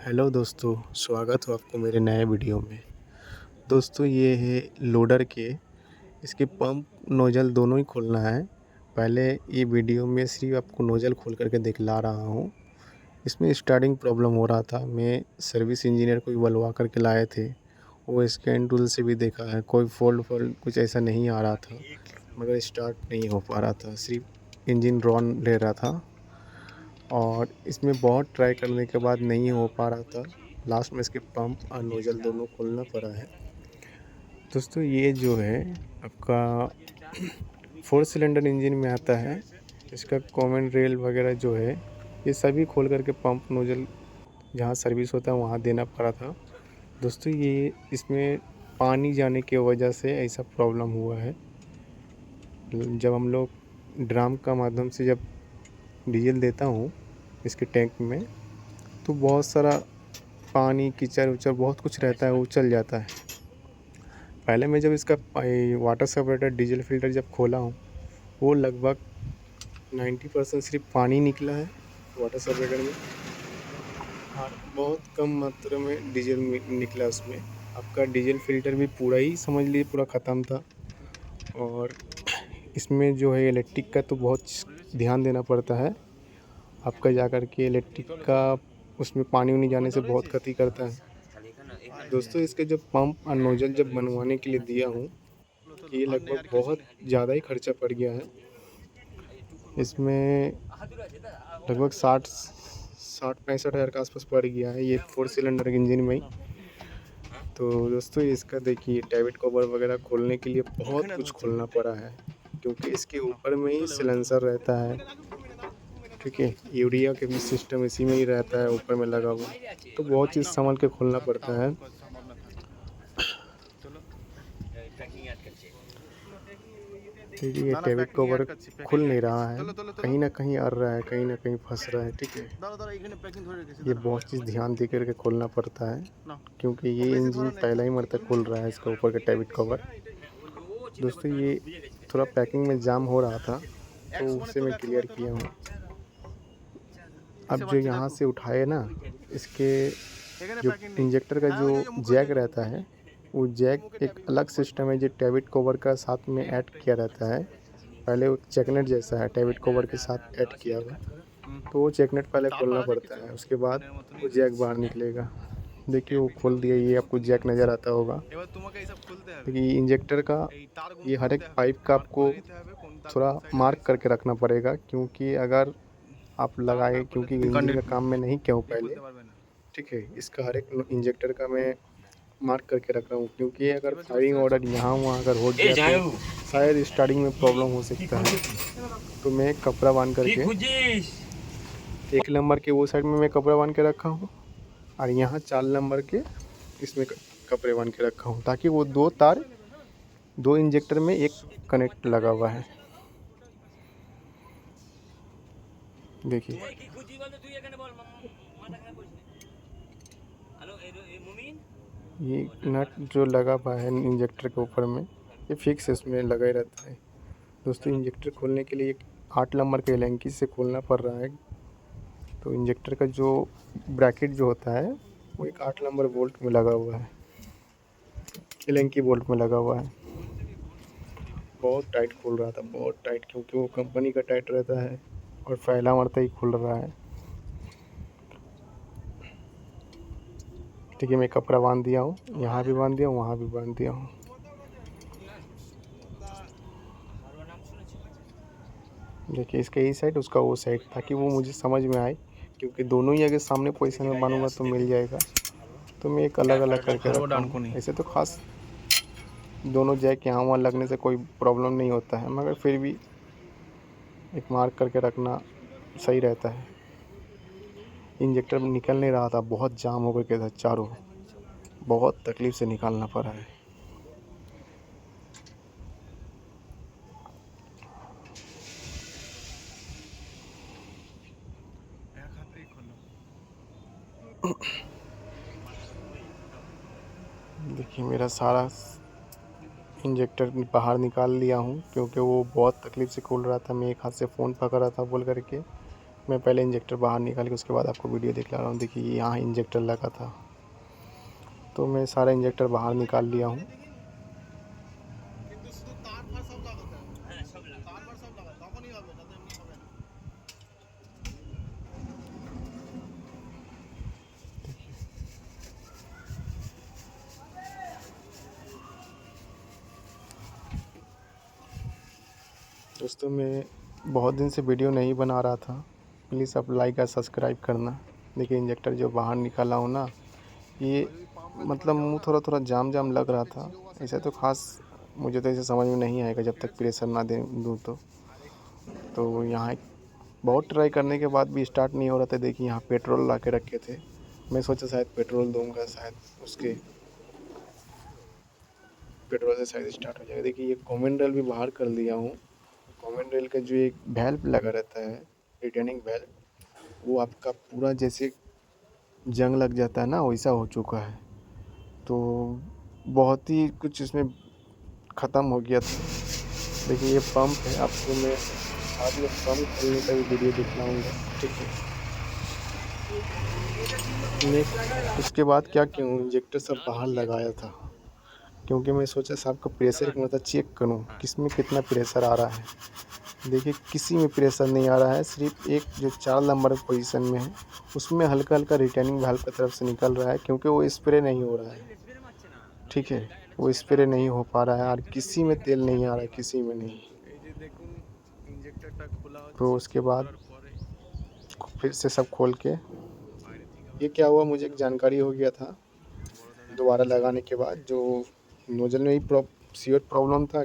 Hello दोस्तों, स्वागत हो आपको मेरे नए वीडियो में। दोस्तों ये है लोडर के इसके पंप नोज़ल दोनों ही खोलना है। पहले ये वीडियो में सिर्फ आपको नोज़ल खोल करके दिखला रहा हूँ। इसमें स्टार्टिंग प्रॉब्लम हो रहा था। मैं सर्विस इंजीनियर को बुलवा करके लाए थे। वो स्कैन टूल से भी देखा है, कोई फ़ॉल्ट कुछ ऐसा नहीं आ रहा था, मगर स्टार्ट नहीं हो पा रहा था, सिर्फ इंजन रॉन ले रहा था। और इसमें बहुत ट्राई करने के बाद नहीं हो पा रहा था। लास्ट में इसके पंप और नोज़ल दोनों खोलना पड़ा है। दोस्तों ये जो है आपका 4 सिलेंडर इंजन में आता है। इसका कॉमन रेल वगैरह जो है ये सभी खोल करके पंप नोज़ल जहाँ सर्विस होता है वहाँ देना पड़ा था। दोस्तों ये इसमें पानी जाने की वजह से ऐसा प्रॉब्लम हुआ है। जब हम लोग ड्रम का माध्यम से जब डीजल देता हूँ इसके टैंक में, तो बहुत सारा पानी कीचड़ उचड़ बहुत कुछ रहता है, उछल जाता है। पहले मैं जब इसका वाटर सेपरेटर डीजल फ़िल्टर जब खोला हूँ, वो लगभग 90% सिर्फ पानी निकला है वाटर सेपरेटर में, और बहुत कम मात्रा में डीजल निकला उसमें। आपका डीजल फ़िल्टर भी पूरा ही समझ लीजिए पूरा ख़त्म था। और इसमें जो है इलेक्ट्रिक का तो बहुत ध्यान देना पड़ता है। आपका जा कर के इलेक्ट्रिक का उसमें पानी उनी जाने से बहुत क्षति करता है। दोस्तों इसके जो पंप और नोज़ल जब बनवाने के लिए दिया हूँ, ये लगभग बहुत ज़्यादा ही खर्चा पड़ गया है। इसमें लगभग 60-65 हज़ार के आसपास पड़ गया है, ये 4 सिलेंडर इंजन में ही। तो दोस्तों इसका देखिए डेविड कवर वगैरह खोलने के लिए बहुत कुछ खोलना पड़ा है, क्योंकि इसके ऊपर में ही सिलेंसर रहता है। ठीक है, यूरिया के भी सिस्टम इसी में ही रहता है, ऊपर में लगा हुआ, तो बहुत चीज़ संभल के खोलना पड़ता है। देखिए ये डेविड कवर खुल नहीं रहा है, कहीं ना कहीं अड़ रहा है, कहीं ना कहीं फंस रहा है। ठीक है, ये बहुत चीज़ ध्यान दे करके खोलना पड़ता है, क्योंकि ये इंजन पहला ही मरतब खुल रहा है इसका ऊपर का डेविड कवर। दोस्तों ये थोड़ा पैकिंग में जाम हो रहा था, तो उसे मैं क्लियर किया हूँ। अब जो यहाँ से उठाए ना, इसके जो इंजेक्टर का जो जैक रहता है, वो जैक एक अलग सिस्टम है जो डेविड कवर का साथ में ऐड किया रहता है। पहले वो चेकनेट जैसा है, डेविड कवर के साथ ऐड किया हुआ, तो वो चेकनेट पहले खोलना पड़ता है, उसके बाद वो जैक बाहर निकलेगा। देखिए वो खोल दिया, ये आपको जैक नज़र आता होगा। देखिए इंजेक्टर का ये हर एक पाइप का आपको थोड़ा मार्क करके रखना पड़ेगा, क्योंकि अगर आप लगाए, क्योंकि इंजन का काम मैं नहीं किया हूँ पहले। ठीक है, इसका हर एक इंजेक्टर का मैं मार्क करके रख रहा हूँ, क्योंकि अगर फायरिंग ऑर्डर यहाँ वहाँ अगर हो गया तो शायद स्टार्टिंग में प्रॉब्लम हो सकता है। तो मैं कपड़ा बांध करके 1 नंबर के वो साइड में मैं कपड़ा बांध के रखा हूँ, और यहाँ 4 नंबर के इसमें कपड़े बांध के रखा हूँ, ताकि वो 2 तार 2 इंजेक्टर में एक कनेक्ट लगा हुआ है। देखिए ये नट जो लगा हुआ है इंजेक्टर के ऊपर में, ये फिक्स इसमें लगा ही रहता है। दोस्तों इंजेक्टर खोलने के लिए 8 नंबर के एलेंकी से खोलना पड़ रहा है। तो इंजेक्टर का जो ब्रैकेट जो होता है वो एक 8 नंबर बोल्ट में लगा हुआ है, एलेंकी बोल्ट में लगा हुआ है। बहुत टाइट खुल रहा था, बहुत टाइट, क्योंकि वो कंपनी का टाइट रहता है और फैला मरता ही खुल रहा है। ठीक है, मैं कपड़ा बांध दिया हूँ, यहाँ भी बांध दिया हूँ, वहाँ भी बांध दिया हूँ। देखिए इसका ये साइड, उसका वो साइड, ताकि वो मुझे समझ में आए, क्योंकि दोनों ही अगर सामने पोजीशन में बांधूंगा तो मिल जाएगा। तो मैं एक अलग अलग करके रखा हूँ। ऐसे तो खास दोनों जैक यहाँ वहाँ लगने से कोई प्रॉब्लम नहीं होता है, मगर फिर भी एक मार्क करके रखना सही रहता है। इंजेक्टर निकल नहीं रहा था, बहुत जाम हो गया था चारों, बहुत तकलीफ़ से निकालना पड़ा है। देखिए मेरा सारा इंजेक्टर बाहर निकाल लिया हूँ, क्योंकि वो बहुत तकलीफ़ से खोल रहा था। मैं एक हाथ से फ़ोन पकड़ रहा था बोल करके, मैं पहले इंजेक्टर बाहर निकाल के उसके बाद आपको वीडियो दिखला रहा हूँ। देखिए यहाँ इंजेक्टर लगा था, तो मैं सारा इंजेक्टर बाहर निकाल लिया हूँ। दोस्तों मैं बहुत दिन से वीडियो नहीं बना रहा था, प्लीज़ आप लाइक और सब्सक्राइब करना। देखिए इंजेक्टर जो बाहर निकाला हूँ ना, ये मतलब मुँह थोड़ा थोड़ा जाम जाम लग रहा था। ऐसा तो ख़ास मुझे तो ऐसे समझ में नहीं आएगा जब तक प्रेशर ना दे दूँ तो यहाँ बहुत ट्राई करने के बाद भी स्टार्ट नहीं हो रहा था। देखिए यहाँ पेट्रोल ला के रखे थे, मैं सोचा शायद पेट्रोल दूंगा, शायद उसके पेट्रोल से शायद स्टार्ट हो जाएगा। देखिए ये कॉमन रेल भी बाहर कर लिया हूँ। कॉमन रेल का जो एक वैल्व लगा रहता है, रिटर्निंग वैल्व, वो आपका पूरा जैसे जंग लग जाता है ना, वैसा हो चुका है। तो बहुत ही कुछ इसमें ख़त्म हो गया था। देखिए ये पंप है, आपको मैं बाद में पंप खोलने का भी वीडियो दिखलाऊंगा, ठीक है। नेक्स्ट उसके बाद क्या किया हूँ, इंजेक्टर सब बाहर लगाया था, क्योंकि मैं सोचा साहब का प्रेशर एक मतलब चेक करूँ किस में कितना प्रेशर आ रहा है। देखिए किसी में प्रेशर नहीं आ रहा है, सिर्फ एक जो 4 नंबर पोजीशन में है उसमें हल्का हल्का रिटर्निंग वाल्व की तरफ से निकल रहा है, क्योंकि वो स्प्रे नहीं हो रहा है, ठीक है। वो स्प्रे नहीं हो पा रहा है और किसी में तेल नहीं आ रहा है, किसी में नहीं। तो उसके बाद फिर से सब खोल के, ये क्या हुआ मुझे एक जानकारी हो गया था दोबारा लगाने के बाद, जो नोजल में ही सीवियर प्रॉब्लम था।